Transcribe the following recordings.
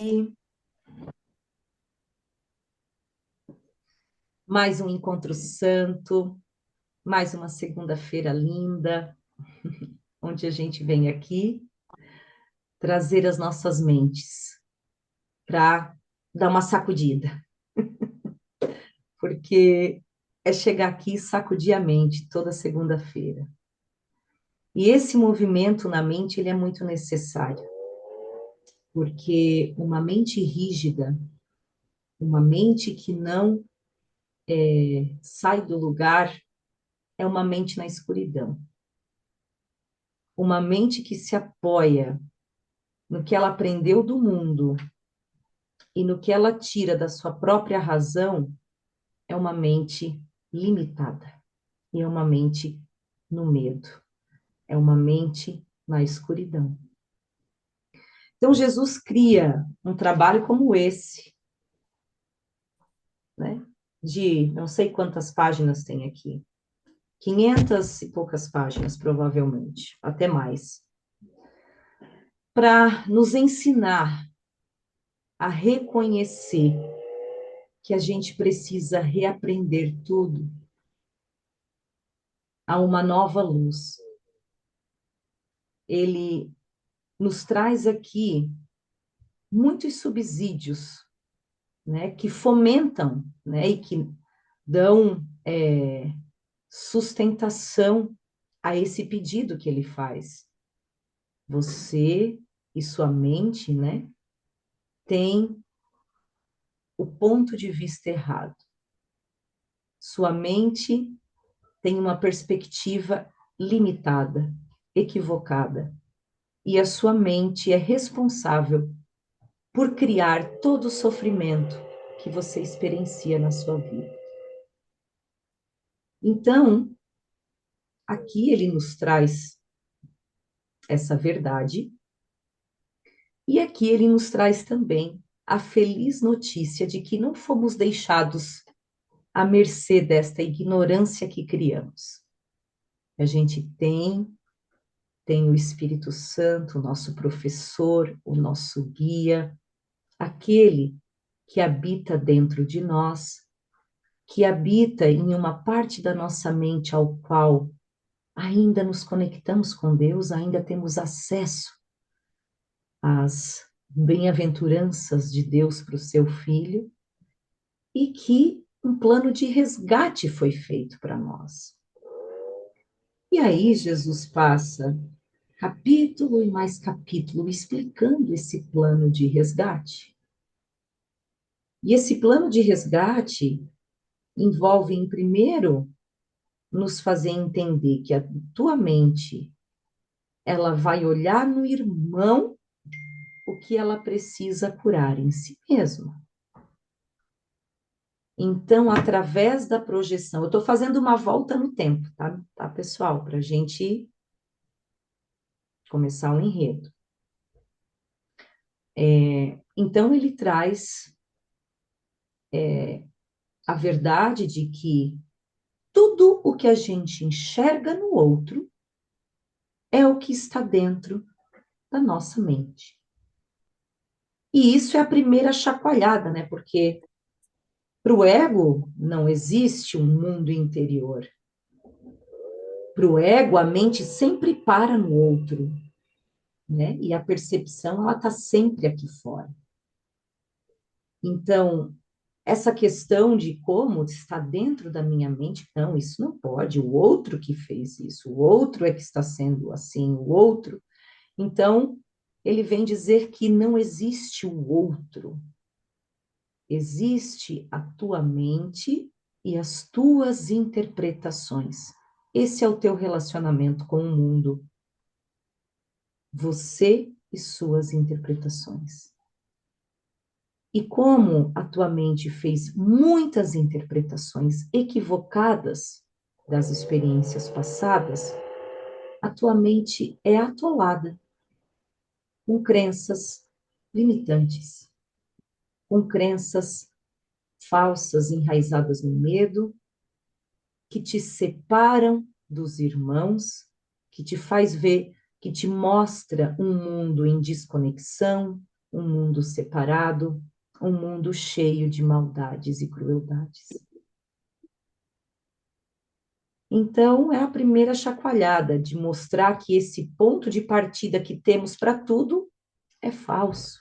E mais um encontro santo, mais uma segunda-feira linda, onde a gente vem aqui trazer as nossas mentes para dar uma sacudida, porque é chegar aqui e sacudir a mente toda segunda-feira. E esse movimento na mente, ele é muito necessário, porque uma mente rígida, uma mente que não sai do lugar, é uma mente na escuridão. Uma mente que se apoia no que ela aprendeu do mundo e no que ela tira da sua própria razão, é uma mente limitada. E é uma mente no medo. É uma mente na escuridão. Então, Jesus cria um trabalho como esse, né? De não sei quantas páginas tem aqui. 500 e poucas páginas, provavelmente, até mais. Para nos ensinar a reconhecer que a gente precisa reaprender tudo a uma nova luz. Ele nos traz aqui muitos subsídios, né, que fomentam, né, e que dão sustentação a esse pedido que ele faz. Você e sua mente, né, tem o ponto de vista errado. Sua mente tem uma perspectiva limitada, equivocada, e a sua mente é responsável por criar todo o sofrimento que você experiencia na sua vida. Então, aqui ele nos traz essa verdade, e aqui ele nos traz também a feliz notícia de que não fomos deixados à mercê desta ignorância que criamos. A gente tem o Espírito Santo, o nosso professor, o nosso guia, aquele que habita dentro de nós, que habita em uma parte da nossa mente ao qual ainda nos conectamos com Deus, ainda temos acesso às bem-aventuranças de Deus para o seu filho, e que um plano de resgate foi feito para nós. E aí Jesus passa capítulo e mais capítulo explicando esse plano de resgate. E esse plano de resgate envolve, em primeiro, nos fazer entender que a tua mente, ela vai olhar no irmão o que ela precisa curar em si mesma. Então, através da projeção, eu estou fazendo uma volta no tempo, tá, pessoal? Para a gente começar o enredo. Então, ele traz a verdade de que tudo o que a gente enxerga no outro é o que está dentro da nossa mente. E isso é a primeira chacoalhada, né? Porque para o ego não existe um mundo interior. Para o ego, a mente sempre para no outro, né? E a percepção, ela está sempre aqui fora. Então, essa questão de como está dentro da minha mente, não, isso não pode, o outro que fez isso, o outro é que está sendo assim, o outro. Então, ele vem dizer que não existe o outro, existe a tua mente e as tuas interpretações. Esse é o teu relacionamento com o mundo. Você e suas interpretações. E como a tua mente fez muitas interpretações equivocadas das experiências passadas, a tua mente é atolada com crenças limitantes, com crenças falsas enraizadas no medo, que te separam dos irmãos, que te faz ver, que te mostra um mundo em desconexão, um mundo separado, um mundo cheio de maldades e crueldades. Então, é a primeira chacoalhada de mostrar que esse ponto de partida que temos para tudo é falso.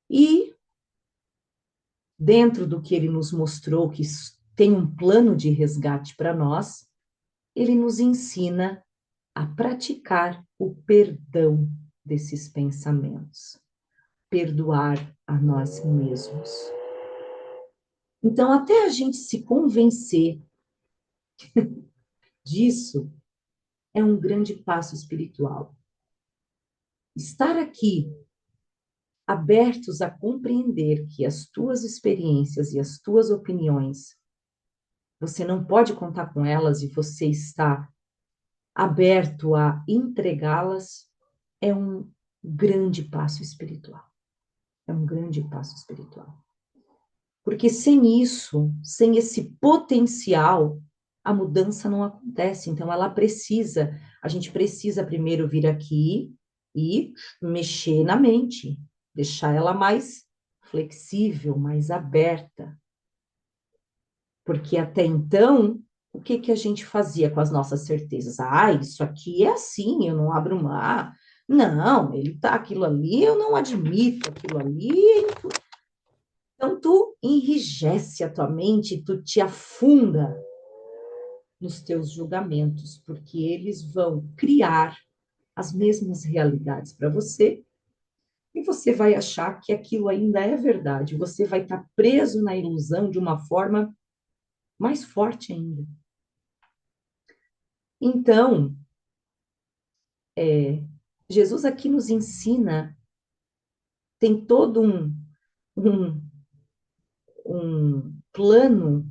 E, dentro do que ele nos mostrou, que tem um plano de resgate para nós, ele nos ensina a praticar o perdão desses pensamentos, perdoar a nós mesmos. Então, até a gente se convencer disso, é um grande passo espiritual. Estar aqui, abertos a compreender que as tuas experiências e as tuas opiniões, você não pode contar com elas e você está aberto a entregá-las, é um grande passo espiritual. É um grande passo espiritual. Porque sem isso, sem esse potencial, a mudança não acontece. Então, a gente precisa primeiro vir aqui e mexer na mente, deixar ela mais flexível, mais aberta. Porque até então, o que que a gente fazia com as nossas certezas? Ah, isso aqui é assim, eu não abro mão. Não, ele tá aquilo ali, eu não admito aquilo ali. Então, tu enrijece a tua mente, tu te afunda nos teus julgamentos, porque eles vão criar as mesmas realidades para você e você vai achar que aquilo ainda é verdade. Você vai estar preso na ilusão de uma forma mais forte ainda. Então, Jesus aqui nos ensina, tem todo um, um plano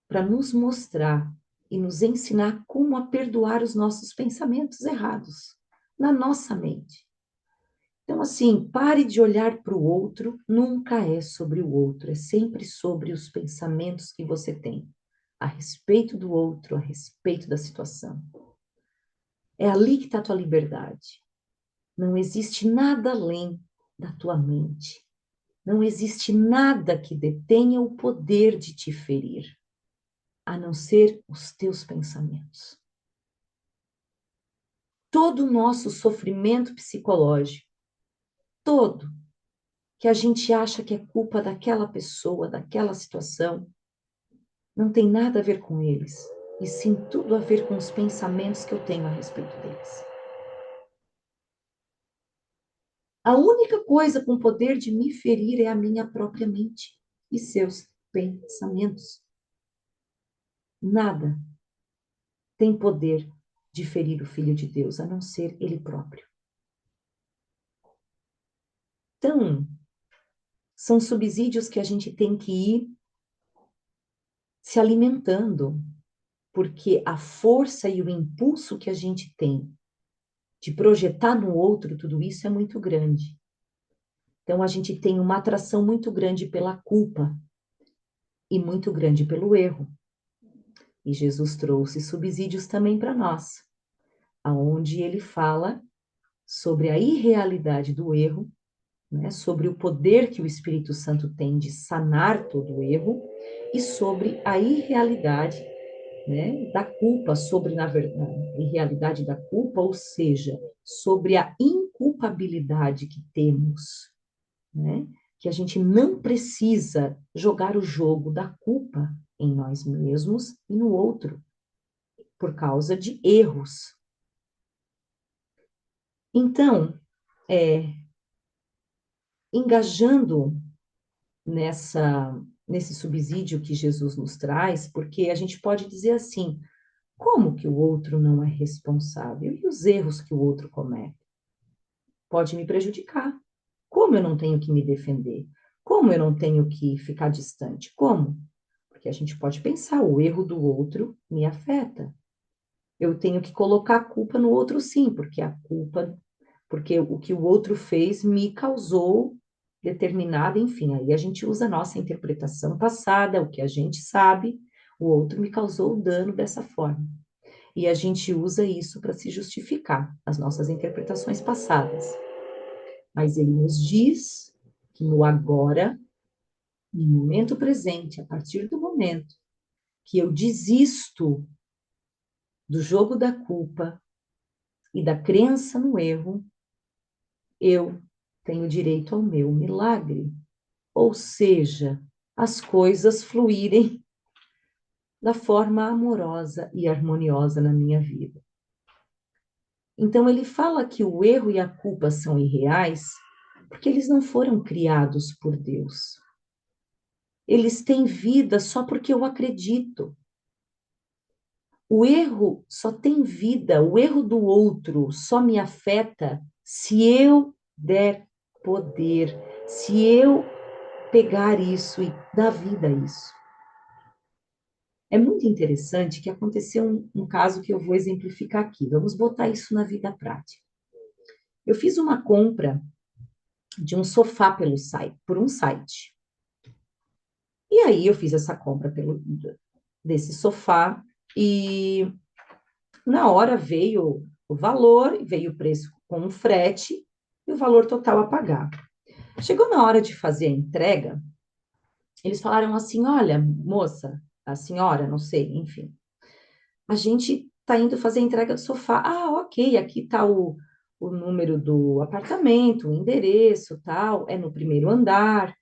para nos mostrar e nos ensinar como a perdoar os nossos pensamentos errados na nossa mente. Então, assim, pare de olhar para o outro, nunca é sobre o outro, é sempre sobre os pensamentos que você tem a respeito do outro, a respeito da situação. É ali que está a tua liberdade. Não existe nada além da tua mente. Não existe nada que detenha o poder de te ferir, a não ser os teus pensamentos. Todo o nosso sofrimento psicológico, todo, que a gente acha que é culpa daquela pessoa, daquela situação, não tem nada a ver com eles, e sim tudo a ver com os pensamentos que eu tenho a respeito deles. A única coisa com poder de me ferir é a minha própria mente e seus pensamentos. Nada tem poder de ferir o Filho de Deus, a não ser ele próprio. Então, são subsídios que a gente tem que ir se alimentando, porque a força e o impulso que a gente tem de projetar no outro tudo isso é muito grande. Então, a gente tem uma atração muito grande pela culpa e muito grande pelo erro. E Jesus trouxe subsídios também para nós, aonde ele fala sobre a irrealidade do erro, né, sobre o poder que o Espírito Santo tem de sanar todo o erro e sobre a irrealidade, né, da culpa, sobre na verdade, a irrealidade da culpa, ou seja, sobre a inculpabilidade que temos, né, que a gente não precisa jogar o jogo da culpa em nós mesmos e no outro por causa de erros. Então, engajando nesse subsídio que Jesus nos traz, porque a gente pode dizer assim, como que o outro não é responsável? E os erros que o outro comete? Pode me prejudicar. Como eu não tenho que me defender? Como eu não tenho que ficar distante? Como? Porque a gente pode pensar, o erro do outro me afeta. Eu tenho que colocar a culpa no outro, sim, porque o que o outro fez me causou determinada, enfim, aí a gente usa a nossa interpretação passada, o que a gente sabe, o outro me causou o dano dessa forma. E a gente usa isso para se justificar, as nossas interpretações passadas. Mas ele nos diz que no agora, no momento presente, a partir do momento que eu desisto do jogo da culpa e da crença no erro, eu tenho direito ao meu milagre. Ou seja, as coisas fluírem da forma amorosa e harmoniosa na minha vida. Então, ele fala que o erro e a culpa são irreais porque eles não foram criados por Deus. Eles têm vida só porque eu acredito. O erro só tem vida, o erro do outro só me afeta se eu der poder, se eu pegar isso e dar vida a isso. É muito interessante que aconteceu um caso que eu vou exemplificar aqui. Vamos botar isso na vida prática. Eu fiz uma compra de um sofá por um site. E aí eu fiz essa compra desse sofá e na hora veio o valor, veio o preço com um frete e o valor total a pagar. Chegou na hora de fazer a entrega, eles falaram assim: olha, moça, a senhora, não sei, enfim, a gente está indo fazer a entrega do sofá. Ah, ok, aqui está o número do apartamento, o endereço, tal, é no primeiro andar.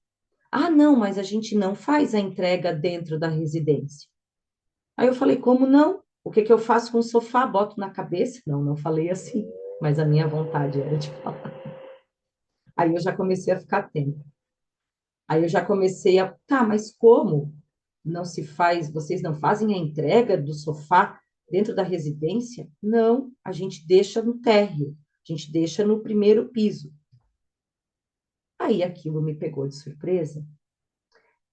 Ah, não, mas a gente não faz a entrega dentro da residência. Aí eu falei, como não? O que que eu faço com o sofá? Boto na cabeça? Não, não falei assim, mas a minha vontade era de falar. Aí eu já comecei a ficar atenta. Aí eu já comecei a, tá, mas como não se faz, vocês não fazem a entrega do sofá dentro da residência? Não, a gente deixa no térreo, a gente deixa no primeiro piso. Aí aquilo me pegou de surpresa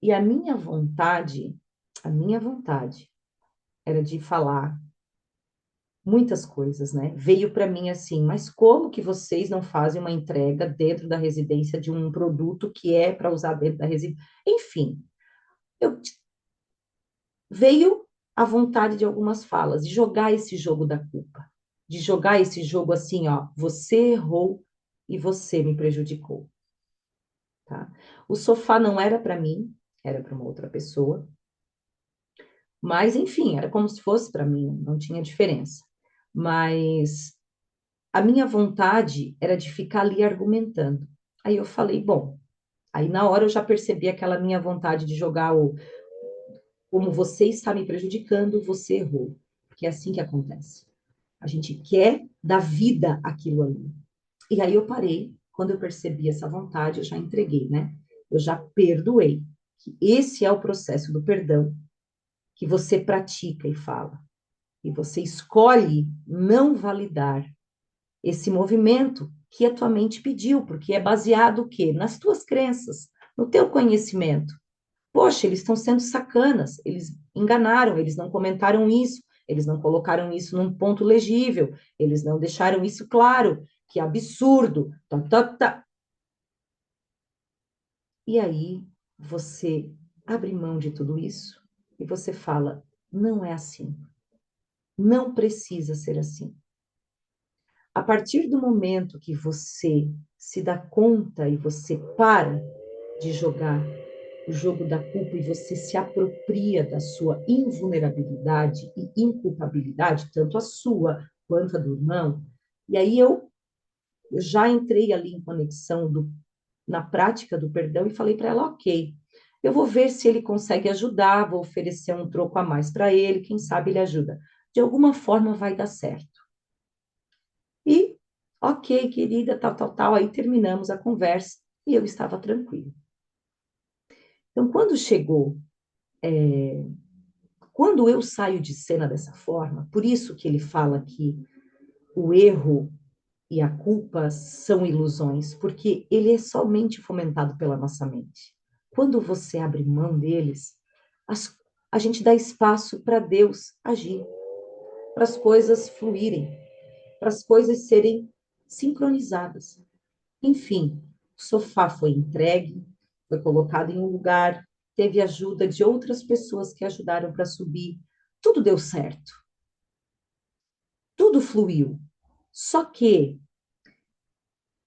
e a minha vontade era de falar muitas coisas, né? Veio para mim assim, mas como que vocês não fazem uma entrega dentro da residência de um produto que é para usar dentro da residência? Enfim, eu veio a vontade de algumas falas, de jogar esse jogo da culpa, de jogar esse jogo assim, ó, você errou e você me prejudicou, tá? O sofá não era para mim, era para uma outra pessoa, mas enfim, era como se fosse para mim, não tinha diferença. Mas a minha vontade era de ficar ali argumentando. Aí eu falei, bom, aí na hora eu já percebi aquela minha vontade de jogar o como você está me prejudicando, você errou. Porque é assim que acontece. A gente quer dar vida àquilo ali. E aí eu parei, quando eu percebi essa vontade, eu já entreguei, né? Eu já perdoei. Que esse é o processo do perdão que você pratica e fala. E você escolhe não validar esse movimento que a tua mente pediu, porque é baseado o quê? Nas tuas crenças, no teu conhecimento. Poxa, eles estão sendo sacanas, eles enganaram, eles não comentaram isso, eles não colocaram isso num ponto legível, eles não deixaram isso claro, que absurdo. Tá, tá, tá. E aí você abre mão de tudo isso e você fala: não é assim, não precisa ser assim. A partir do momento que você se dá conta e você para de jogar o jogo da culpa e você se apropria da sua invulnerabilidade e inculpabilidade, tanto a sua quanto a do irmão, e aí eu já entrei ali em conexão na prática do perdão e falei para ela, ok, eu vou ver se ele consegue ajudar, vou oferecer um troco a mais para ele, quem sabe ele ajuda. De alguma forma vai dar certo. E, ok, querida, tal, tal, tal, aí terminamos a conversa e eu estava tranquila. Então, quando eu saio de cena dessa forma, por isso que ele fala que o erro e a culpa são ilusões, porque ele é somente fomentado pela nossa mente. Quando você abre mão deles, a gente dá espaço para Deus agir, para as coisas fluírem, para as coisas serem sincronizadas. Enfim, o sofá foi entregue, foi colocado em um lugar, teve ajuda de outras pessoas que ajudaram para subir, tudo deu certo. tudo fluiu. Só que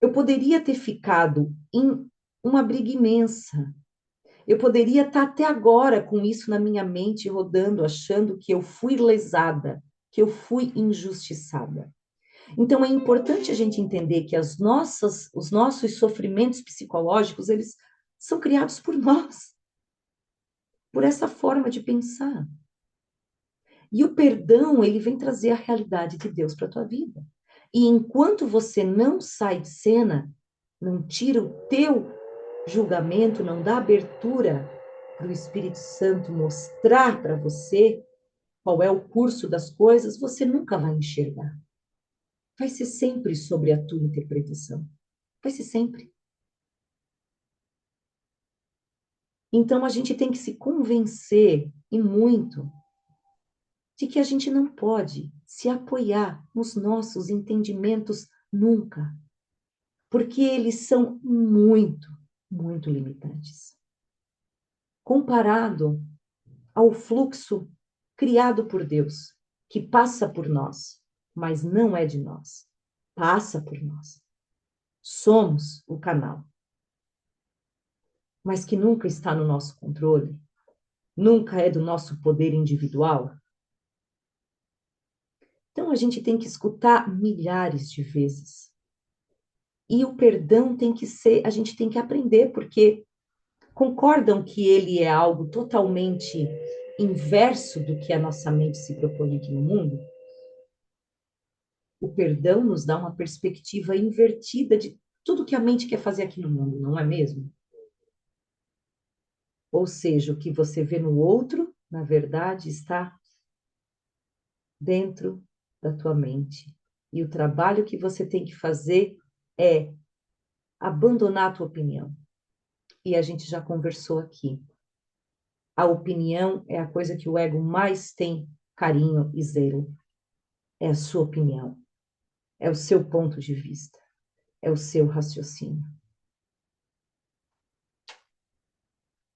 eu poderia ter ficado em uma briga imensa. Eu poderia estar até agora com isso na minha mente rodando, achando que eu fui lesada, que eu fui injustiçada. Então é importante a gente entender que os nossos sofrimentos psicológicos, eles são criados por nós, por essa forma de pensar. E o perdão, ele vem trazer a realidade de Deus para a tua vida. E enquanto você não sai de cena, não tira o teu julgamento, não dá abertura para o Espírito Santo mostrar para você qual é o curso das coisas, você nunca vai enxergar. Vai ser sempre sobre a tua interpretação. Vai ser sempre. Então a gente tem que se convencer, e muito, de que a gente não pode se apoiar nos nossos entendimentos nunca, porque eles são muito, muito limitantes. Comparado ao fluxo criado por Deus, que passa por nós, mas não é de nós, passa por nós. Somos o canal, mas que nunca está no nosso controle, nunca é do nosso poder individual. Então a gente tem que escutar milhares de vezes. E o perdão tem que ser, a gente tem que aprender, porque concordam que ele é algo totalmente inverso do que a nossa mente se propõe aqui no mundo? O perdão nos dá uma perspectiva invertida de tudo que a mente quer fazer aqui no mundo, não é mesmo? Ou seja, o que você vê no outro, na verdade, está dentro da tua mente. E o trabalho que você tem que fazer é abandonar a tua opinião. E a gente já conversou aqui. A opinião é a coisa que o ego mais tem carinho e zelo. É a sua opinião. É o seu ponto de vista. É o seu raciocínio.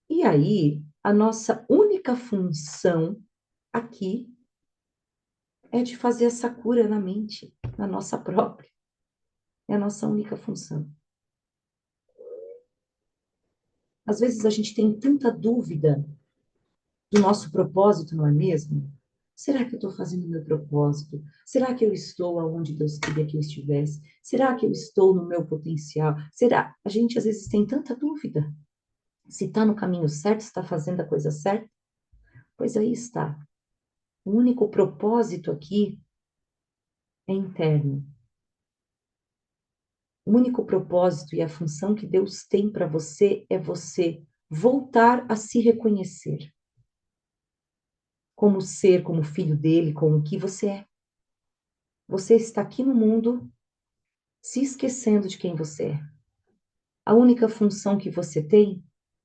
E aí, a nossa única função aqui é de fazer essa cura na mente, na nossa própria. É a nossa única função. Às vezes a gente tem tanta dúvida do nosso propósito, não é mesmo? Será que eu estou fazendo o meu propósito? Será que eu estou aonde Deus queria que eu estivesse? Será que eu estou no meu potencial? Será? A gente às vezes tem tanta dúvida. Se está no caminho certo, se está fazendo a coisa certa? Pois aí está. O único propósito aqui é interno. O único propósito e a função que Deus tem para você é você voltar a se reconhecer como ser, como filho dele, como o que você é. Você está aqui no mundo se esquecendo de quem você é. A única função que você tem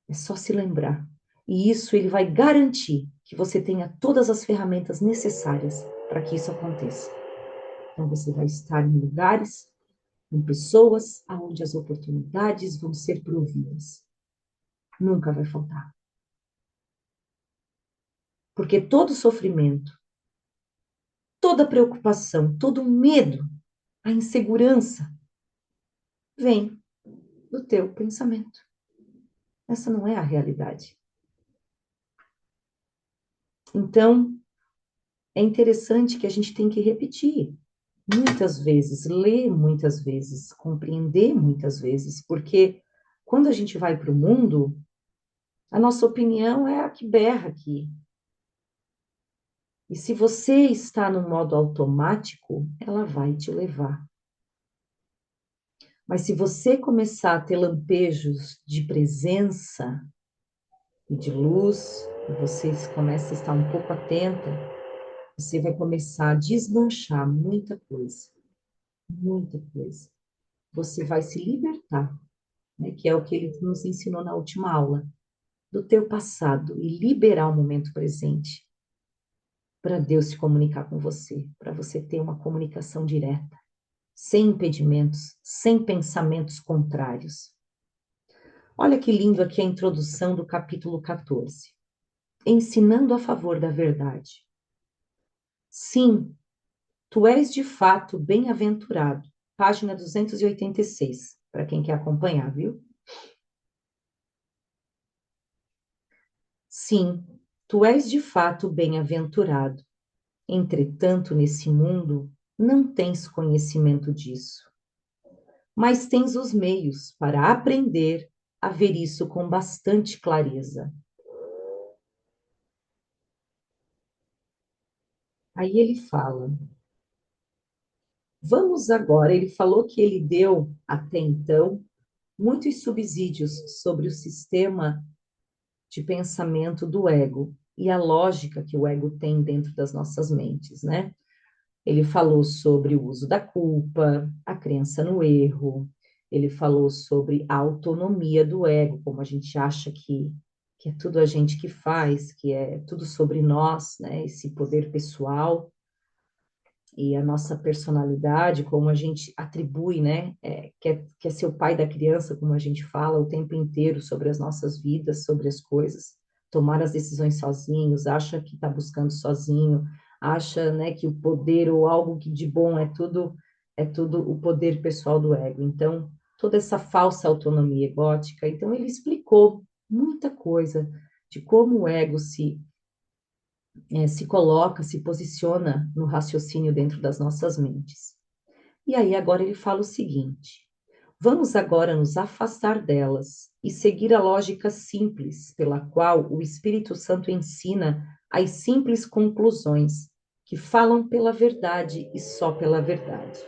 é só se lembrar. E isso ele vai garantir que você tenha todas as ferramentas necessárias para que isso aconteça. Então você vai estar em lugares, em pessoas, aonde as oportunidades vão ser providas. Nunca vai faltar. Porque todo sofrimento, toda preocupação, todo medo, a insegurança vem do teu pensamento. Essa não é a realidade. Então, é interessante que a gente tem que repetir muitas vezes, ler muitas vezes, compreender muitas vezes, porque quando a gente vai para o mundo, a nossa opinião é a que berra aqui. E se você está no modo automático, ela vai te levar. Mas se você começar a ter lampejos de presença e de luz, e você começa a estar um pouco atenta, você vai começar a desmanchar muita coisa, muita coisa. Você vai se libertar, né, que é o que ele nos ensinou na última aula, do teu passado e liberar o momento presente para Deus se comunicar com você, para você ter uma comunicação direta, sem impedimentos, sem pensamentos contrários. Olha que lindo aqui a introdução do capítulo 14. Ensinando a favor da verdade. Sim, Tu és de fato bem-aventurado. Página 286, para quem quer acompanhar, viu? Sim, tu és de fato bem-aventurado. Entretanto, nesse mundo, não tens conhecimento disso, mas tens os meios para aprender a ver isso com bastante clareza. Aí ele fala: vamos agora. Ele falou que ele deu, até então, muitos subsídios sobre o sistema de pensamento do ego e a lógica que o ego tem dentro das nossas mentes, né? Ele falou sobre o uso da culpa, a crença no erro, ele falou sobre a autonomia do ego, como a gente acha que é tudo a gente que faz, que é tudo sobre nós, né? Esse poder pessoal e a nossa personalidade, como a gente atribui, né? Quer ser o pai da criança, como a gente fala o tempo inteiro sobre as nossas vidas, sobre as coisas, tomar as decisões sozinhos, acha que está buscando sozinho, acha, né, que o poder ou algo que de bom é tudo o poder pessoal do ego. Então, toda essa falsa autonomia egótica. Então, ele explicou muita coisa de como o ego se coloca, se posiciona no raciocínio dentro das nossas mentes. E aí agora ele fala o seguinte: vamos agora nos afastar delas e seguir a lógica simples pela qual o Espírito Santo ensina as simples conclusões que falam pela verdade e só pela verdade.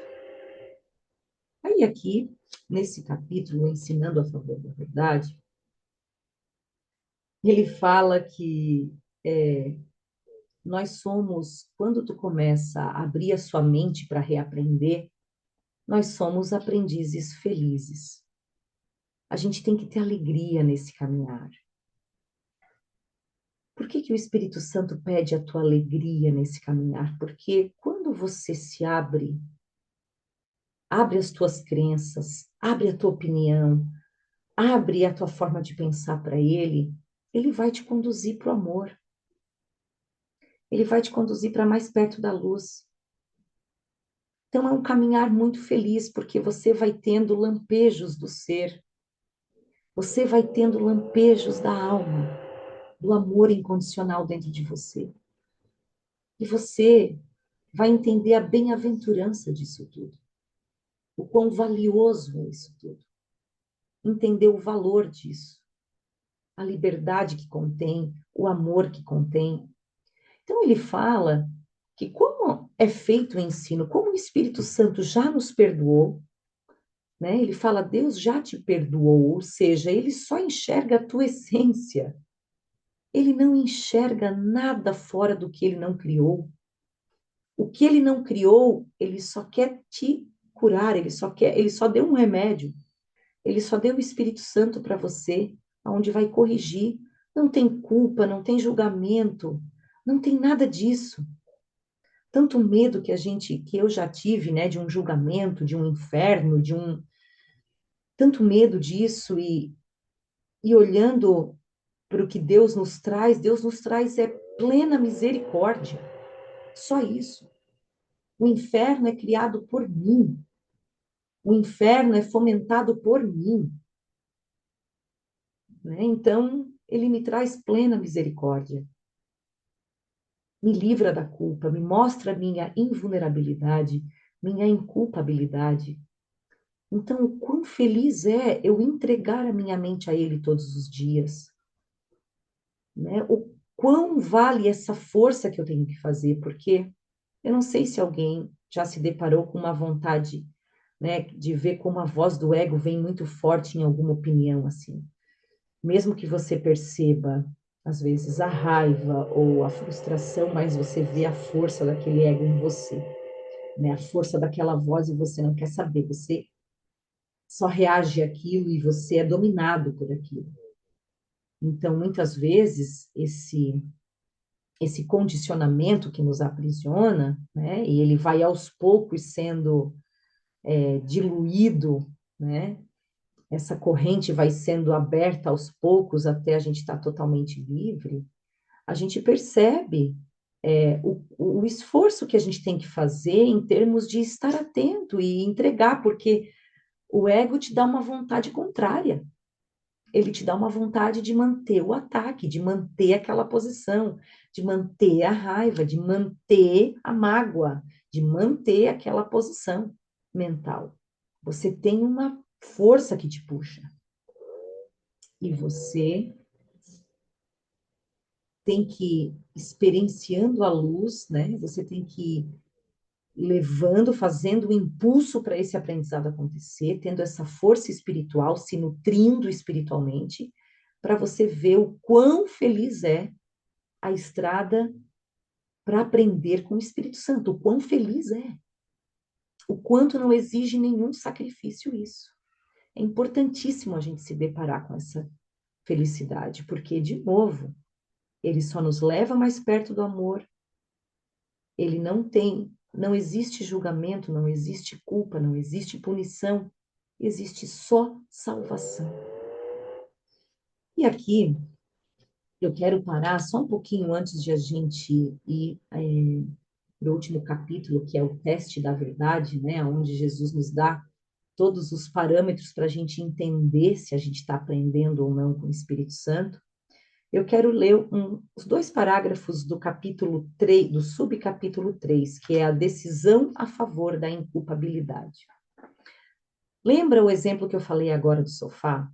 Aí aqui, nesse capítulo, ensinando a favor da verdade, ele fala que nós somos, quando tu começa a abrir a sua mente para reaprender, nós somos aprendizes felizes. A gente tem que ter alegria nesse caminhar. Por que que o Espírito Santo pede a tua alegria nesse caminhar? Porque quando você se abre, abre as tuas crenças, abre a tua opinião, abre a tua forma de pensar para ele, ele vai te conduzir para o amor. Ele vai te conduzir para mais perto da luz. Então é um caminhar muito feliz, porque você vai tendo lampejos do ser, você vai tendo lampejos da alma, do amor incondicional dentro de você. E você vai entender a bem-aventurança disso tudo, o quão valioso é isso tudo, entender o valor disso, a liberdade que contém, o amor que contém. Então ele fala que como é feito o ensino, como o Espírito Santo já nos perdoou, né? Ele fala, Deus já te perdoou, ou seja, ele só enxerga a tua essência. Ele não enxerga nada fora do que ele não criou. O que ele não criou, ele só quer te curar, ele só deu um remédio, ele só deu o Espírito Santo para você, aonde vai corrigir. Não tem culpa, não tem julgamento, não tem nada disso. Tanto medo que eu já tive, né, de um julgamento, de um inferno, tanto medo disso e olhando para o que Deus nos traz é plena misericórdia. Só isso. O inferno é criado por mim. O inferno é fomentado por mim, né? Então, ele me traz plena misericórdia. Me livra da culpa, me mostra minha invulnerabilidade, minha inculpabilidade. Então, o quão feliz é eu entregar a minha mente a ele todos os dias, né? O quão vale essa força que eu tenho que fazer, porque eu não sei se alguém já se deparou com uma vontade, né, de ver como a voz do ego vem muito forte em alguma opinião assim. Mesmo que você perceba, às vezes, a raiva ou a frustração, mas você vê a força daquele ego em você, né? A força daquela voz e você não quer saber, você só reage àquilo e você é dominado por aquilo. Então, muitas vezes, esse condicionamento que nos aprisiona, né? E ele vai aos poucos sendo diluído, né? Essa corrente vai sendo aberta aos poucos até a gente estar totalmente livre. A gente percebe o esforço que a gente tem que fazer em termos de estar atento e entregar, porque o ego te dá uma vontade contrária. Ele te dá uma vontade de manter o ataque, de manter aquela posição, de manter a raiva, de manter a mágoa, de manter aquela posição mental. Você tem uma força que te puxa. E você tem que ir experienciando a luz, né? Você tem que ir levando, fazendo o impulso para esse aprendizado acontecer, tendo essa força espiritual, se nutrindo espiritualmente, para você ver o quão feliz é a estrada para aprender com o Espírito Santo, o quão feliz é, o quanto não exige nenhum sacrifício isso. É importantíssimo a gente se deparar com essa felicidade, porque, de novo, ele só nos leva mais perto do amor, ele não existe julgamento, não existe culpa, não existe punição, existe só salvação. E aqui eu quero parar só um pouquinho antes de a gente ir para o último capítulo, que é o teste da verdade, né, onde Jesus nos dá todos os parâmetros para a gente entender se a gente está aprendendo ou não com o Espírito Santo. Eu quero ler os 2 parágrafos do capítulo 3, do subcapítulo 3, que é a decisão a favor da inculpabilidade. Lembra o exemplo que eu falei agora do sofá?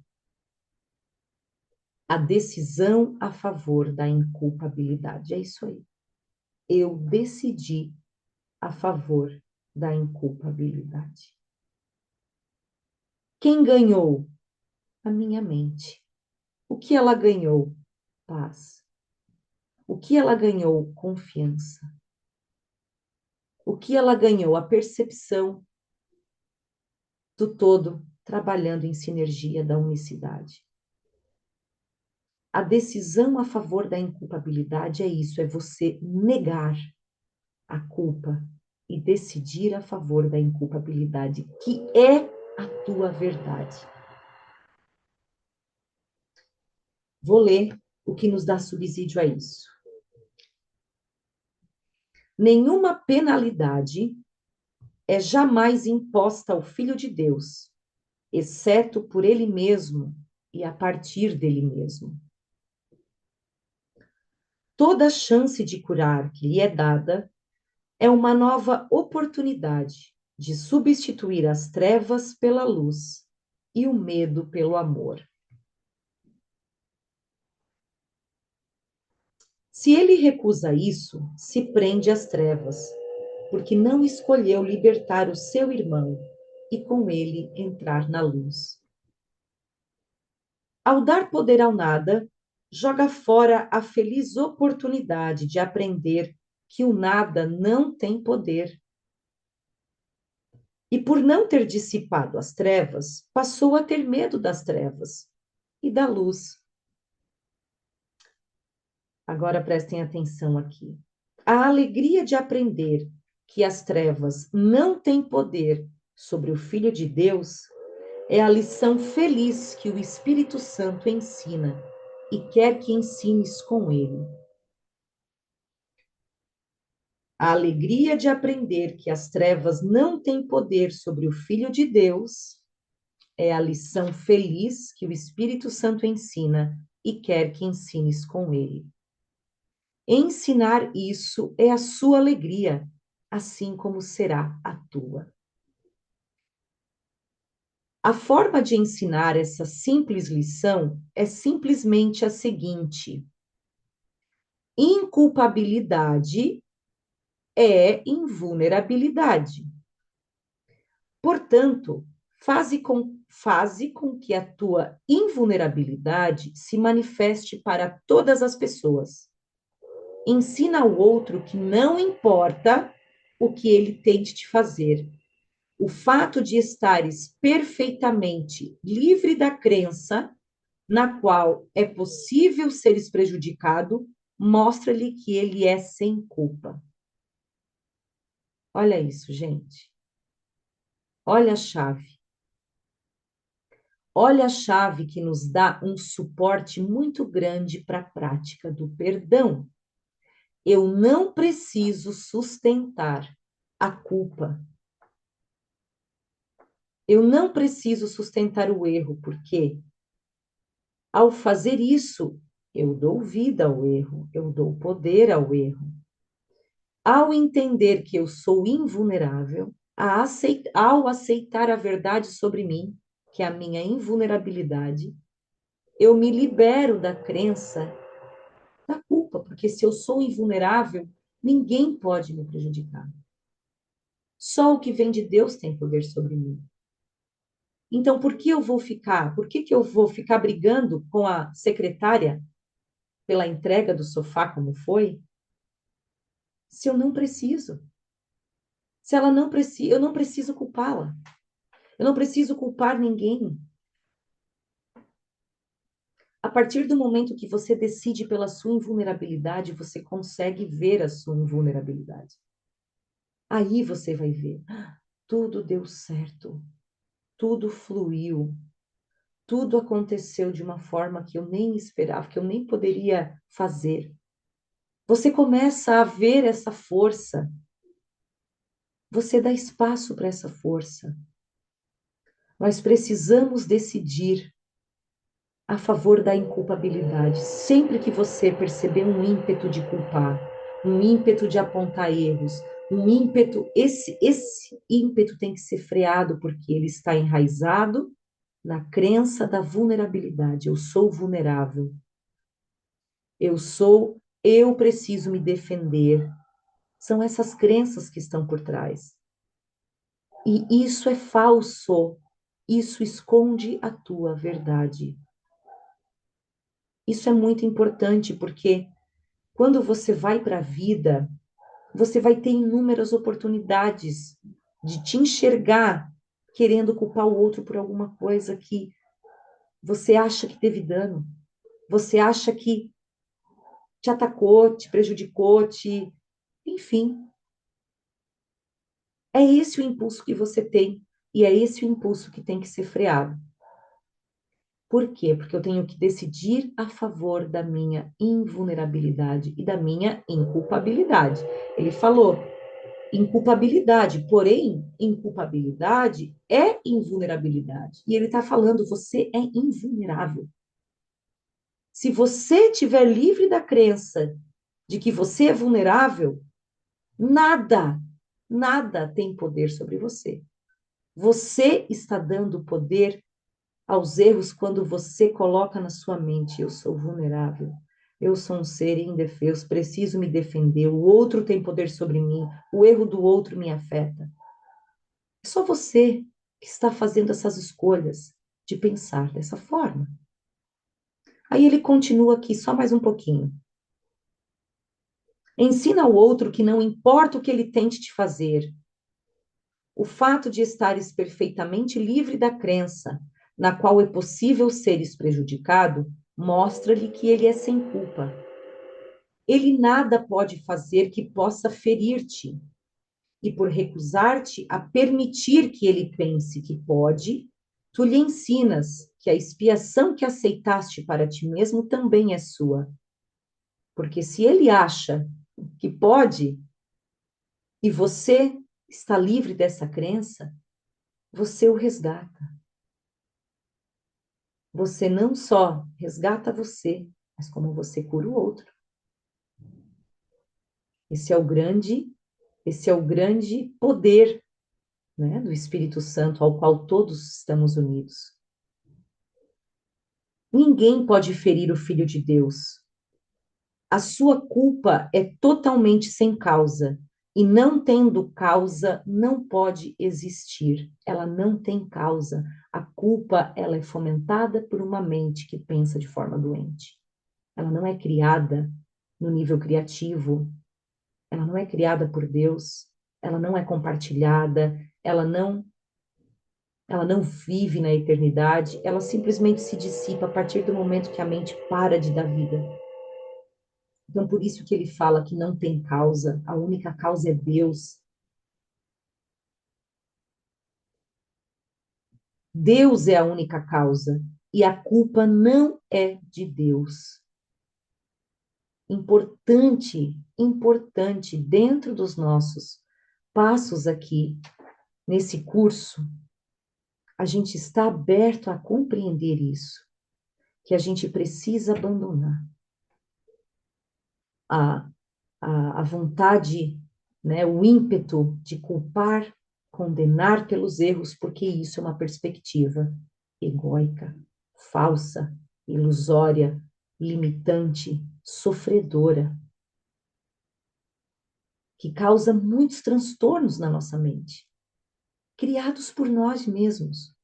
A decisão a favor da inculpabilidade. É isso aí. Eu decidi a favor da inculpabilidade. Quem ganhou? A minha mente. O que ela ganhou? Paz. O que ela ganhou? Confiança. O que ela ganhou? A percepção do todo trabalhando em sinergia da unicidade. A decisão a favor da inculpabilidade é isso, é você negar a culpa e decidir a favor da inculpabilidade, que é a tua verdade. Vou ler o que nos dá subsídio a isso. Nenhuma penalidade é jamais imposta ao Filho de Deus, exceto por ele mesmo e a partir dele mesmo. Toda chance de curar que lhe é dada é uma nova oportunidade de substituir as trevas pela luz e o medo pelo amor. Se ele recusa isso, se prende às trevas, porque não escolheu libertar o seu irmão e com ele entrar na luz. Ao dar poder ao nada, joga fora a feliz oportunidade de aprender que o nada não tem poder. E por não ter dissipado as trevas, passou a ter medo das trevas e da luz. Agora prestem atenção aqui. A alegria de aprender que as trevas não têm poder sobre o Filho de Deus é a lição feliz que o Espírito Santo ensina e quer que ensines com ele. A alegria de aprender que as trevas não têm poder sobre o Filho de Deus é a lição feliz que o Espírito Santo ensina e quer que ensines com ele. Ensinar isso é a sua alegria, assim como será a tua. A forma de ensinar essa simples lição é simplesmente a seguinte: inculpabilidade é invulnerabilidade. Portanto, faze com que a tua invulnerabilidade se manifeste para todas as pessoas. Ensina ao outro que não importa o que ele tente te fazer. O fato de estares perfeitamente livre da crença na qual é possível seres prejudicado, mostra-lhe que ele é sem culpa. Olha isso, gente. Olha a chave. Olha a chave que nos dá um suporte muito grande para a prática do perdão. Eu não preciso sustentar a culpa. Eu não preciso sustentar o erro, porque ao fazer isso, eu dou vida ao erro, eu dou poder ao erro. Ao entender que eu sou invulnerável, ao aceitar a verdade sobre mim, que é a minha invulnerabilidade, eu me libero da crença da culpa, porque se eu sou invulnerável, ninguém pode me prejudicar. Só o que vem de Deus tem poder sobre mim. Então, por que eu vou ficar? Por que eu vou ficar brigando com a secretária pela entrega do sofá como foi, se eu não preciso? Se ela não precisa, eu não preciso culpá-la. Eu não preciso culpar ninguém. A partir do momento que você decide pela sua invulnerabilidade, você consegue ver a sua invulnerabilidade. Aí você vai ver, tudo deu certo, tudo fluiu, tudo aconteceu de uma forma que eu nem esperava, que eu nem poderia fazer. Você começa a ver essa força, você dá espaço para essa força. Nós precisamos decidir a favor da inculpabilidade. Sempre que você perceber um ímpeto de culpar, um ímpeto de apontar erros, um ímpeto, esse ímpeto tem que ser freado porque ele está enraizado na crença da vulnerabilidade. Eu sou vulnerável. Eu preciso me defender. São essas crenças que estão por trás. E isso é falso. Isso esconde a tua verdade. Isso é muito importante porque quando você vai para a vida, você vai ter inúmeras oportunidades de te enxergar querendo culpar o outro por alguma coisa que você acha que teve dano, você acha que te atacou, te prejudicou, enfim, é esse o impulso que você tem e é esse o impulso que tem que ser freado. Por quê? Porque eu tenho que decidir a favor da minha invulnerabilidade e da minha inculpabilidade. Ele falou inculpabilidade, porém, inculpabilidade é invulnerabilidade. E ele está falando, você é invulnerável. Se você estiver livre da crença de que você é vulnerável, nada, nada tem poder sobre você. Você está dando poder aos erros quando você coloca na sua mente: eu sou vulnerável, eu sou um ser indefeso, preciso me defender, o outro tem poder sobre mim, o erro do outro me afeta. É só você que está fazendo essas escolhas de pensar dessa forma. Aí ele continua aqui só mais um pouquinho. Ensina ao outro que não importa o que ele tente te fazer, o fato de estares perfeitamente livre da crença, na qual é possível seres prejudicado, mostra-lhe que ele é sem culpa. Ele nada pode fazer que possa ferir-te, e por recusar-te a permitir que ele pense que pode, tu lhe ensinas que a expiação que aceitaste para ti mesmo também é sua. Porque se ele acha que pode, e você está livre dessa crença, você o resgata. Você não só resgata você, mas como você cura o outro. Esse é o grande, esse é o grande poder, né, do Espírito Santo ao qual todos estamos unidos. Ninguém pode ferir o Filho de Deus. A sua culpa é totalmente sem causa. E não tendo causa, não pode existir. Ela não tem causa. A culpa, ela é fomentada por uma mente que pensa de forma doente. Ela não é criada no nível criativo. Ela não é criada por Deus. Ela não é compartilhada. Ela não vive na eternidade. Ela simplesmente se dissipa a partir do momento que a mente para de dar vida. Então, por isso que ele fala que não tem causa, a única causa é Deus. Deus é a única causa e a culpa não é de Deus. Importante, importante, dentro dos nossos passos aqui, nesse curso, a gente está aberto a compreender isso, que a gente precisa abandonar a, a vontade, né, o ímpeto de culpar, condenar pelos erros, porque isso é uma perspectiva egóica, falsa, ilusória, limitante, sofredora, que causa muitos transtornos na nossa mente, criados por nós mesmos.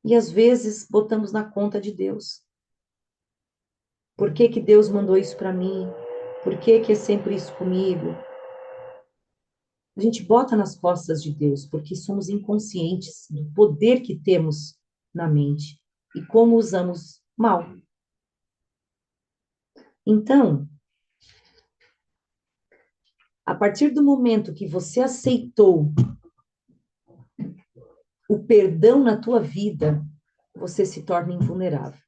E às vezes botamos na conta de Deus. Por que que Deus mandou isso para mim? Por que que é sempre isso comigo? A gente bota nas costas de Deus, porque somos inconscientes do poder que temos na mente e como usamos mal. Então, a partir do momento que você aceitou o perdão na tua vida, você se torna invulnerável.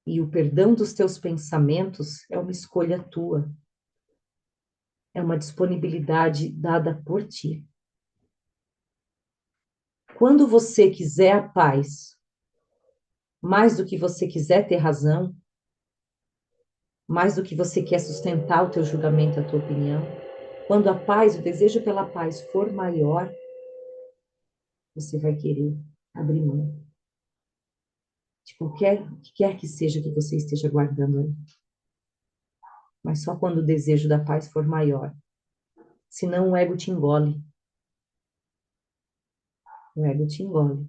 E o perdão dos teus pensamentos é uma escolha tua, é uma disponibilidade dada por ti. Quando você quiser a paz, mais do que você quiser ter razão, mais do que você quer sustentar o teu julgamento, a tua opinião, quando a paz, o desejo pela paz for maior, você vai querer abrir mão de qualquer que quer que seja que você esteja guardando aí. Mas só quando o desejo da paz for maior. Senão o ego te engole. O ego te engole.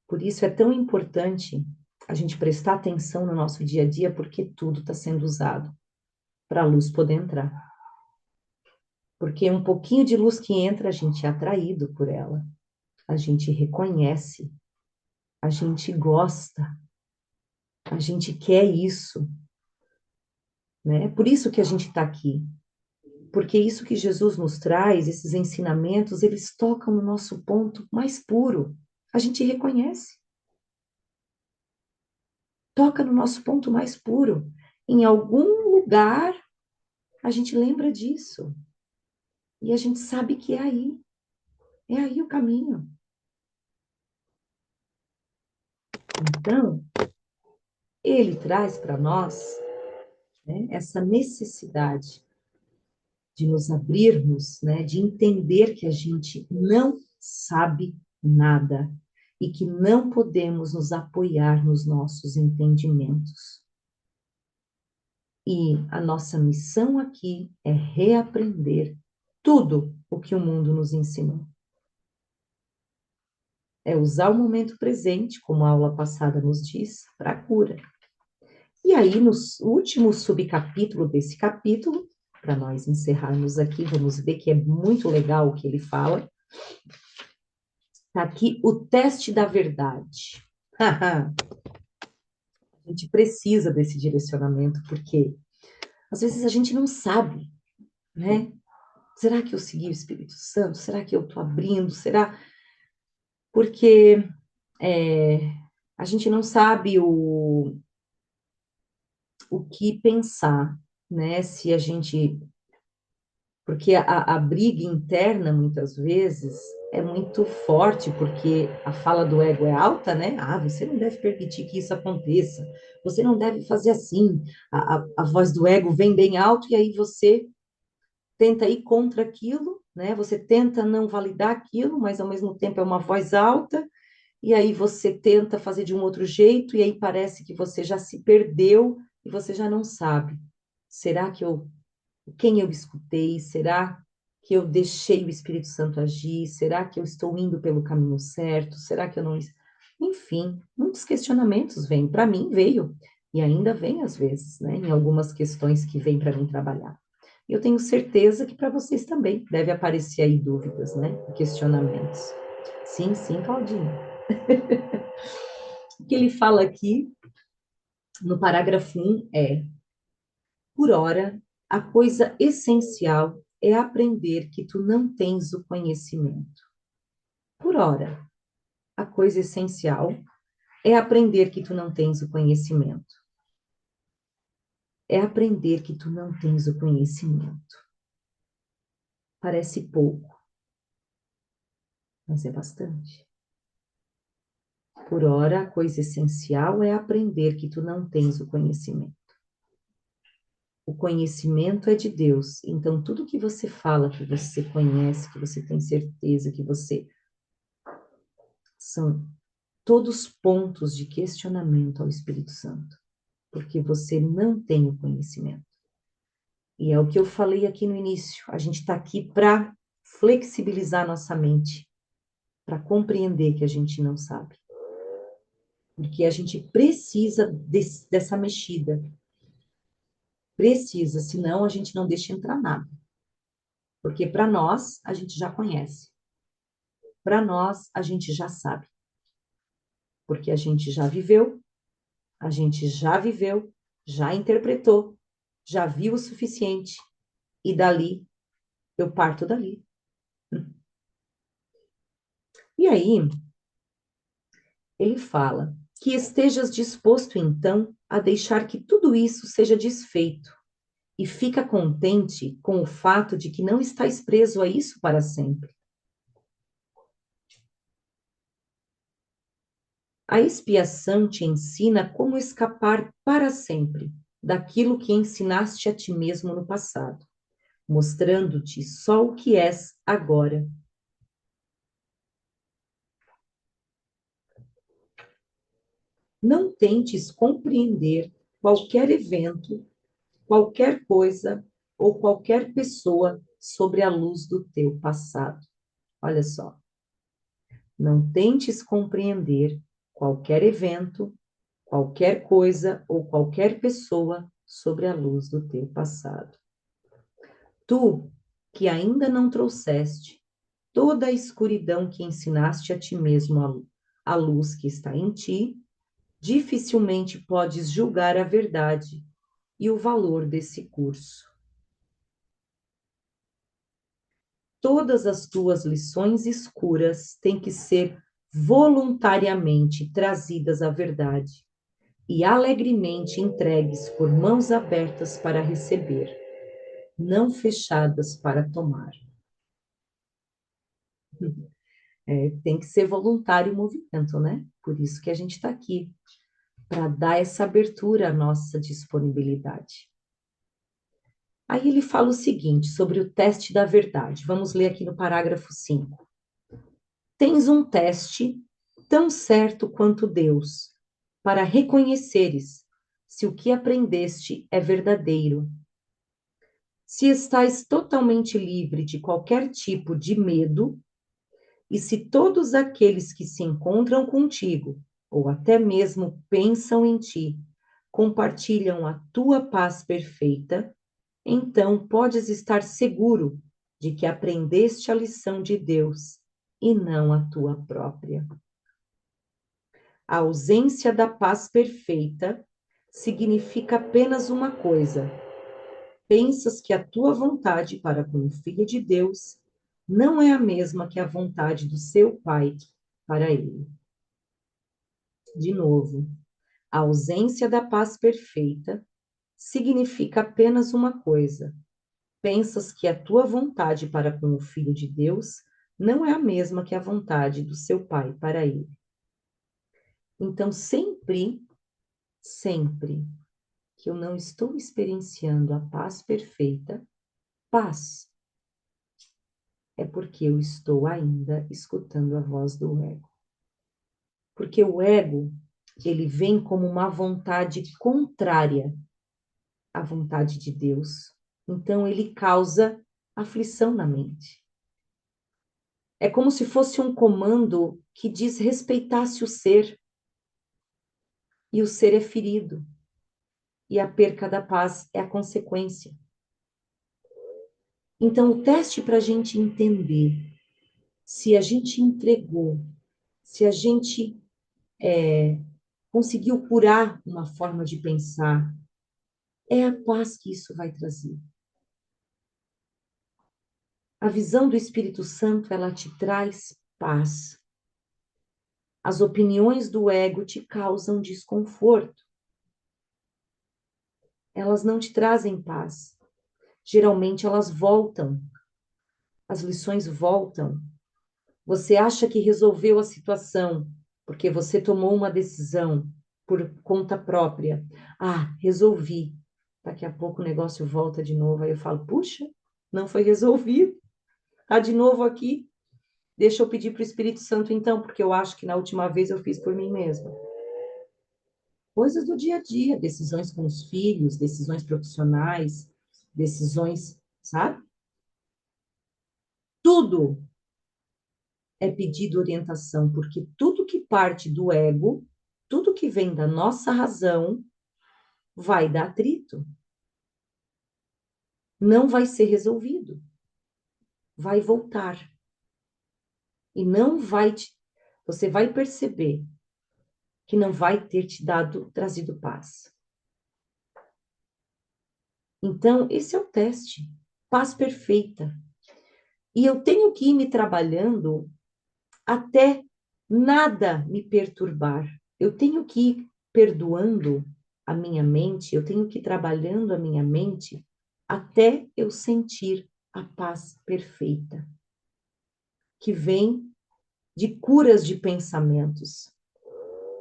Por isso é tão importante a gente prestar atenção no nosso dia a dia, porque tudo está sendo usado para a luz poder entrar. Porque um pouquinho de luz que entra, a gente é atraído por ela. A gente reconhece, a gente gosta, a gente quer isso, né? Por isso que a gente está aqui. Porque isso que Jesus nos traz, esses ensinamentos, eles tocam no nosso ponto mais puro. A gente reconhece. Toca no nosso ponto mais puro. Em algum lugar, a gente lembra disso. E a gente sabe que é aí. É aí o caminho. Então, ele traz para nós, né, essa necessidade de nos abrirmos, né, de entender que a gente não sabe nada e que não podemos nos apoiar nos nossos entendimentos. E a nossa missão aqui é reaprender tudo o que o mundo nos ensinou. É usar o momento presente, como a aula passada nos diz, para a cura. E aí, no último subcapítulo desse capítulo, para nós encerrarmos aqui, vamos ver que é muito legal o que ele fala. Está aqui o teste da verdade. A gente precisa desse direcionamento, porque às vezes a gente não sabe, né? Será que eu segui o Espírito Santo? Será que eu estou abrindo? Será? Porque é, a gente não sabe o que pensar, né? Se a gente. Porque a briga interna, muitas vezes, é muito forte, porque a fala do ego é alta, né? Ah, você não deve permitir que isso aconteça, você não deve fazer assim. A voz do ego vem bem alto, e aí você tenta ir contra aquilo, né? Você tenta não validar aquilo, mas ao mesmo tempo é uma voz alta, e aí você tenta fazer de um outro jeito, e aí parece que você já se perdeu e você já não sabe. Será que eu, quem eu escutei? Será que eu deixei o Espírito Santo agir? Será que eu estou indo pelo caminho certo? Será que eu não. Enfim, muitos questionamentos vêm. Para mim, veio. E ainda vem às vezes, né? Em algumas questões que vêm para mim trabalhar. Eu tenho certeza que para vocês também deve aparecer aí dúvidas, né? Questionamentos. Sim, sim, Claudinha. O que ele fala aqui no parágrafo 1 é: por ora, a coisa essencial é aprender que tu não tens o conhecimento. Por ora, a coisa essencial é aprender que tu não tens o conhecimento. é aprender que tu não tens o conhecimento. Parece pouco, mas é bastante. Por ora, a coisa essencial é aprender que tu não tens o conhecimento. O conhecimento é de Deus, então tudo que você fala, que você conhece, que você tem certeza, que você... são todos pontos de questionamento ao Espírito Santo, porque você não tem o conhecimento. E é o que eu falei aqui no início, a gente está aqui para flexibilizar nossa mente, para compreender que a gente não sabe. Porque a gente precisa dessa mexida. Precisa, senão a gente não deixa entrar nada. Porque para nós, a gente já conhece. Para nós, a gente já sabe. Porque a gente já viveu, já interpretou, já viu o suficiente. E dali, eu parto dali. E aí, ele fala que estejas disposto, então, a deixar que tudo isso seja desfeito e fica contente com o fato de que não estás preso a isso para sempre. A expiação te ensina como escapar para sempre daquilo que ensinaste a ti mesmo no passado, mostrando-te só o que és agora. Não tentes compreender qualquer evento, qualquer coisa ou qualquer pessoa sobre a luz do teu passado. Olha só. Não tentes compreender qualquer evento, qualquer coisa ou qualquer pessoa sobre a luz do teu passado. Tu, que ainda não trouxeste toda a escuridão que ensinaste a ti mesmo a luz que está em ti, dificilmente podes julgar a verdade e o valor desse curso. Todas as tuas lições escuras têm que ser voluntariamente trazidas à verdade e alegremente entregues por mãos abertas para receber, não fechadas para tomar. Tem que ser voluntário o movimento, né? Por isso que a gente está aqui, para dar essa abertura à nossa disponibilidade. Aí ele fala o seguinte sobre o teste da verdade. Vamos ler aqui no parágrafo 5. Tens um teste tão certo quanto Deus, para reconheceres se o que aprendeste é verdadeiro. Se estás totalmente livre de qualquer tipo de medo, e se todos aqueles que se encontram contigo, ou até mesmo pensam em ti, compartilham a tua paz perfeita, então podes estar seguro de que aprendeste a lição de Deus e não a tua própria. A ausência da paz perfeita significa apenas uma coisa: pensas que a tua vontade para com o Filho de Deus não é a mesma que a vontade do seu Pai para ele. De novo, a ausência da paz perfeita significa apenas uma coisa: pensas que a tua vontade para com o Filho de Deus não é a mesma que a vontade do seu Pai para ele. Então, sempre que eu não estou experienciando a paz perfeita, paz, é porque eu estou ainda escutando a voz do ego. Porque o ego, ele vem como uma vontade contrária à vontade de Deus. Então, ele causa aflição na mente. É como se fosse um comando que desrespeitasse o ser, e o ser é ferido, e a perca da paz é a consequência. Então, o teste para a gente entender se a gente entregou, se a gente conseguiu curar uma forma de pensar, é a paz que isso vai trazer. A visão do Espírito Santo, ela te traz paz. As opiniões do ego te causam desconforto. elas não te trazem paz. Geralmente elas voltam, as lições voltam. Você acha que resolveu a situação porque você tomou uma decisão por conta própria. Ah, resolvi. Daqui a pouco o negócio volta de novo. Aí eu falo, puxa, não foi resolvido. Tá de novo aqui. Deixa eu pedir para o Espírito Santo então, porque eu acho que na última vez eu fiz por mim mesma. Coisas do dia a dia, decisões com os filhos, decisões profissionais, decisões, sabe? Tudo é pedido orientação, porque tudo que parte do ego, tudo que vem da nossa razão, vai dar atrito. Não vai ser resolvido. Vai voltar. E não vai te. Você vai perceber que não vai ter te trazido paz. Então, esse é o teste. Paz perfeita. E eu tenho que ir me trabalhando até nada me perturbar. Eu tenho que ir perdoando a minha mente, eu tenho que ir trabalhando a minha mente até eu sentir a paz perfeita, que vem de curas de pensamentos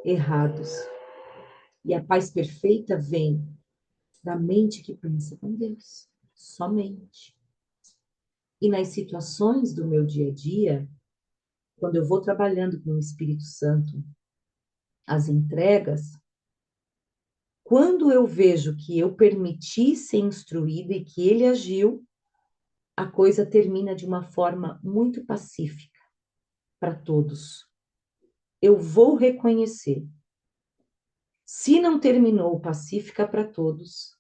errados. E a paz perfeita vem da mente que pensa com Deus, somente. E nas situações do meu dia a dia, quando eu vou trabalhando com o Espírito Santo, as entregas, quando eu vejo que eu permiti ser instruída e que ele agiu, a coisa termina de uma forma muito pacífica para todos. Eu vou reconhecer. Se não terminou pacífica para todos,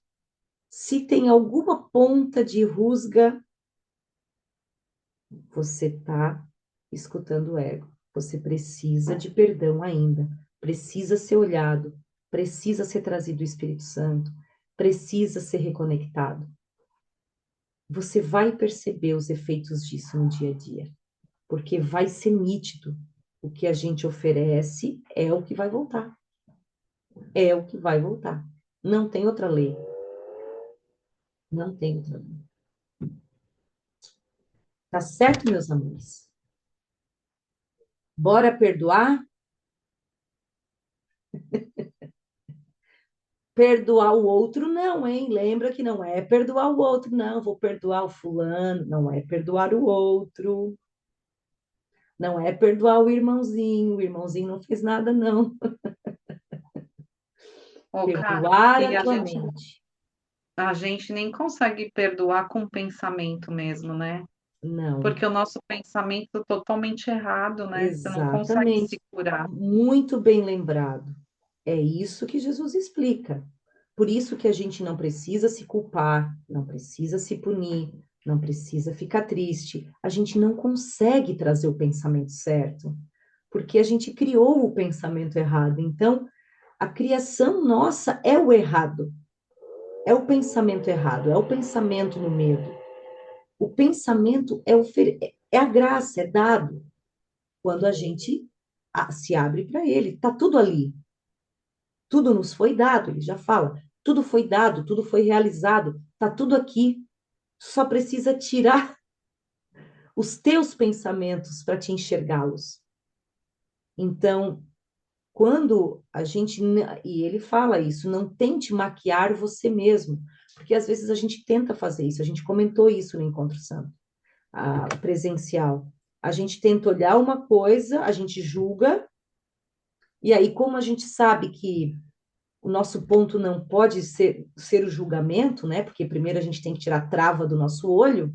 se tem alguma ponta de rusga, você está escutando o ego. Você precisa de perdão ainda, precisa ser olhado, precisa ser trazido o Espírito Santo, precisa ser reconectado. Você vai perceber os efeitos disso no dia a dia, porque vai ser nítido. O que a gente oferece é o que vai voltar. É o que vai voltar. Não tem outra lei. Não tem outra lei. Tá certo, meus amores? Bora perdoar? Perdoar o outro, não, hein? Lembra que não é perdoar o outro, não. Vou perdoar o fulano, não é perdoar o outro. Não é perdoar o irmãozinho não fez nada, não. Ô, cara, Perdoar e a tua mente. a gente nem consegue perdoar com o pensamento mesmo, né? Não, Porque o nosso pensamento é totalmente errado, né? Você não consegue se exatamente. curar. Muito bem lembrado. É isso que Jesus explica. Por isso que a gente não precisa se culpar, não precisa se punir, não precisa ficar triste. A gente não consegue trazer o pensamento certo, porque a gente criou o pensamento errado. Então, a criação nossa é o errado, é o pensamento errado, é o pensamento no medo. O pensamento é a graça, é dado quando a gente se abre para ele. Está tudo ali. Tudo nos foi dado, ele já fala. Tudo foi dado, tudo foi realizado. Está tudo aqui. Só precisa tirar os teus pensamentos para te enxergá-los. Então, quando a gente. E ele fala isso, não tente maquiar você mesmo. Porque às vezes a gente tenta fazer isso. A gente comentou isso no Encontro Santo, presencial. A gente tenta olhar uma coisa, a gente julga, e aí, como a gente sabe que o nosso ponto não pode ser o julgamento, né? Porque primeiro a gente tem que tirar a trava do nosso olho,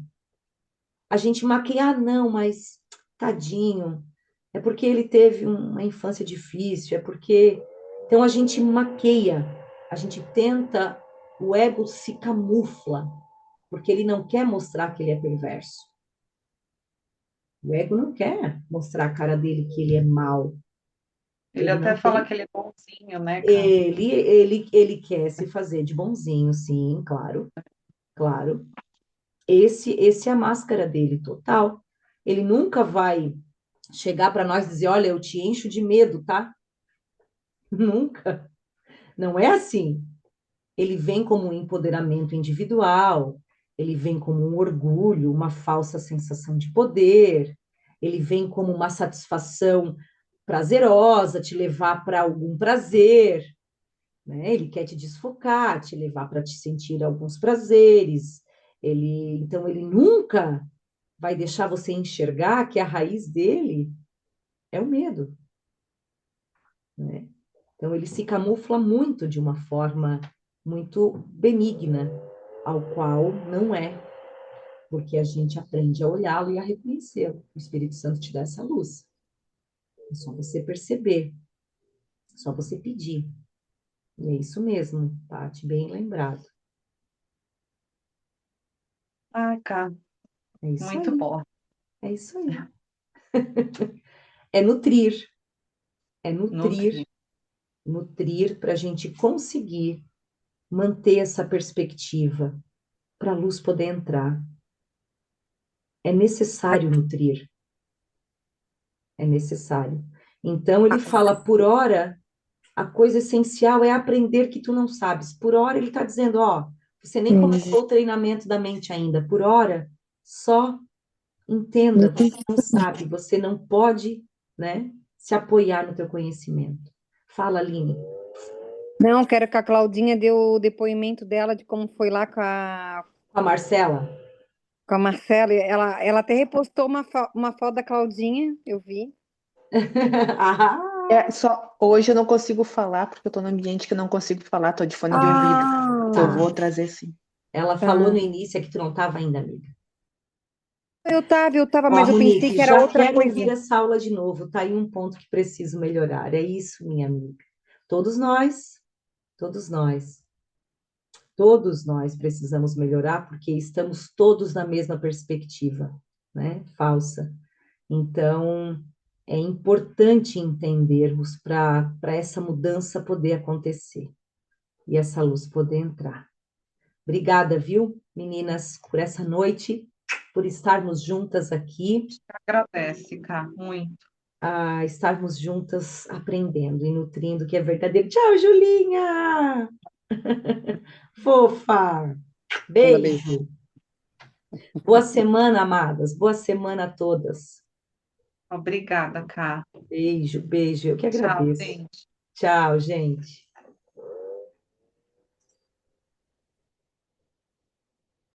a gente maquia, ah, não, mas tadinho, é porque ele teve uma infância difícil, é porque. Então a gente maqueia, a gente tenta, o ego se camufla, porque ele não quer mostrar que ele é perverso. O ego não quer mostrar a cara dele que ele é mau. Ele Ele até não fala tem. que ele é bonzinho, né, cara? Ele quer se fazer de bonzinho, sim, claro, claro. Esse é a máscara dele, total. Ele nunca vai chegar para nós e dizer, olha, eu te encho de medo, tá? Nunca. Não é assim. ele vem como um empoderamento individual, ele vem como um orgulho, uma falsa sensação de poder, ele vem como uma satisfação prazerosa, te levar para algum prazer, né? Ele quer te desfocar, te levar para te sentir alguns prazeres. Então ele nunca vai deixar você enxergar que a raiz dele é o medo, né? Então ele se camufla muito de uma forma muito benigna, ao qual não é, porque a gente aprende a olhá-lo e a reconhecê-lo. O Espírito Santo te dá essa luz. É só você perceber, é só você pedir. E é isso mesmo, Paty, bem lembrado. Ah, Cá, É isso muito aí, bom. é isso aí. É nutrir, é nutrir, Nutri. nutrir para a gente conseguir manter essa perspectiva, para a luz poder entrar. É necessário nutrir, é necessário. Então ele fala, por hora, a coisa essencial é aprender que tu não sabes. Por hora ele está dizendo, ó, você nem começou o treinamento da mente ainda. Por hora, só entenda, você não sabe, você não pode, né, se apoiar no teu conhecimento. Fala, Aline. Não, quero que a Claudinha dê o depoimento dela de como foi lá Com a Marcela? com a Marcela. Ela até repostou uma foto da Claudinha, eu vi. Ah, Só hoje eu não consigo falar, porque eu tô num ambiente que eu não consigo falar, tô de fone de ouvido. Eu tá. vou trazer sim. Ela falou no Tá. início é que tu não estava ainda, amiga. Eu tava, Ó, mas eu pensei Monique, que era já outra quero ouvir coisa. essa aula de novo. Tá aí um ponto que preciso melhorar. É isso, minha amiga. Todos nós, todos nós, todos nós precisamos melhorar porque estamos todos na mesma perspectiva, né? Falsa. Então, é importante entendermos para essa mudança poder acontecer e essa luz poder entrar. Obrigada, viu, meninas, por essa noite, por estarmos juntas aqui, Agradece, Cá, muito. a estarmos juntas aprendendo e nutrindo o que é verdadeiro. Tchau, Julinha! Fofa! Manda beijo. Beijo! Boa semana, amadas. Boa semana a todas. Obrigada, Cá. Beijo, beijo. Eu que Tchau, agradeço. gente. Tchau, gente.